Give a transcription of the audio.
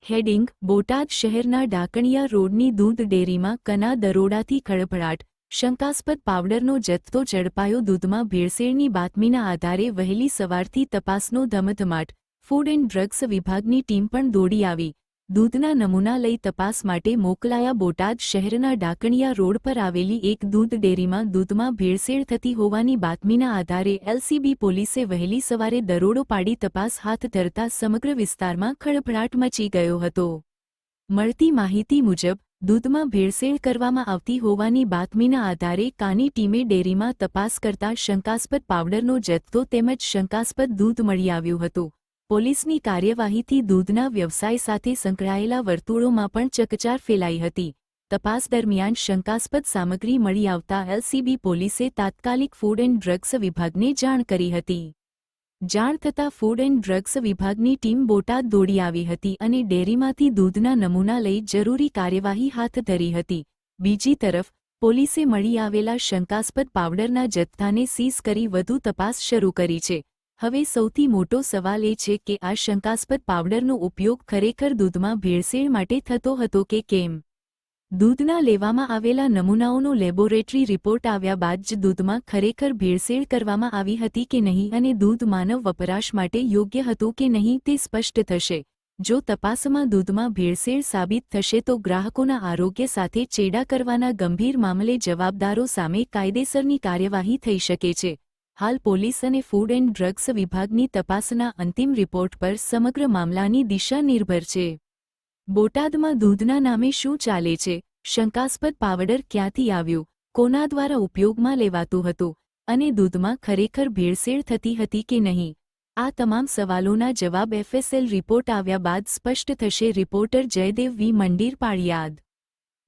Heading Botad શહેરના ડાકણિયા રોડની દૂધ ડેરીમાં કના દરોડાથી ખળભળાટ, શંકાસ્પદ પાવડરનો જથ્થો ઝડપાયો. દૂધમાં ભેળસેળની બાતમીના આધારે વહેલી સવારથી તપાસનો ધમધમાટ, ફૂડ એન્ડ ડ્રગ્સ વિભાગની ટીમ પણ દોડી આવી. દૂધના નમૂના લઈ તપાસ માટે મોકલાયા. બોટાદ શહેરના ડાકણિયા રોડ પર આવેલી એક દૂધ ડેરીમાં દૂધમાં ભેળસેળ થતી હોવાની બાતમીના આધારે એલસીબી પોલીસે વહેલી સવારે દરોડો પાડી તપાસ હાથ ધરતા સમગ્ર વિસ્તારમાં ખળભળાટ મચી ગયો હતો. મળતી માહિતી મુજબ દૂધમાં ભેળસેળ કરવામાં આવતી હોવાની બાતમીના આધારે કાની ટીમે ડેરીમાં તપાસ કરતા શંકાસ્પદ પાવડરનો જથ્થો તેમજ શંકાસ્પદ દૂધ મળી આવ્યું હતું. પોલીસની કાર્યવાહીથી દૂધના વ્યવસાય સાથે સંકળાયેલા વર્તુળોમાં પણ ચકચાર ફેલાઈ હતી. તપાસ દરમિયાન શંકાસ્પદ સામગ્રી મળી આવતા એલસીબી પોલીસે તાત્કાલિક ફૂડ એન્ડ ડ્રગ્સ વિભાગને જાણ કરી હતી. જાણ થતાં ફૂડ એન્ડ ડ્રગ્સ વિભાગની ટીમ બોટાદ દોડી આવી હતી અને ડેરીમાંથી દૂધના નમૂના લઈ જરૂરી કાર્યવાહી હાથ ધરી હતી. બીજી તરફ પોલીસે મળી આવેલા શંકાસ્પદ પાવડરના જથ્થાને સીઝ કરી વધુ તપાસ શરૂ કરી છે. હવે સૌથી મોટો સવાલ એ છે કે આ શંકાસ્પદ પાવડરનો ઉપયોગ ખરેખર દૂધમાં ભેળસેળ માટે થતો હતો કે કેમ? દૂધના લેવામાં આવેલા નમૂનાઓનો લેબોરેટરી રિપોર્ટ આવ્યા બાદ જ દૂધમાં ખરેખર ભેળસેળ કરવામાં આવી હતી કે નહીં અને દૂધ માનવ વપરાશ માટે યોગ્ય હતું કે નહીં તે સ્પષ્ટ થશે. જો તપાસમાં દૂધમાં ભેળસેળ સાબિત થશે તો ગ્રાહકોના આરોગ્ય સાથે ચેડા કરવાના ગંભીર મામલે જવાબદારો સામે કાયદેસરની કાર્યવાહી થઈ શકે છે. હાલ પોલીસ અને ફૂડ એન્ડ ડ્રગ્સ વિભાગની તપાસના અંતિમ રિપોર્ટ પર સમગ્ર મામલાની દિશા નિર્ભર છે. બોટાદમાં દૂધના નામે શું ચાલે છે? શંકાસ્પદ પાવડર ક્યાંથી આવ્યું? કોના દ્વારા ઉપયોગમાં લેવાતું હતું? અને દૂધમાં ખરેખર ભેળસેળ થતી હતી કે નહીં? આ તમામ સવાલોના જવાબ એફએસએલ રિપોર્ટ આવ્યા બાદ સ્પષ્ટ થશે. રિપોર્ટર જયદેવ વી મંડીર, પાળિયાદ.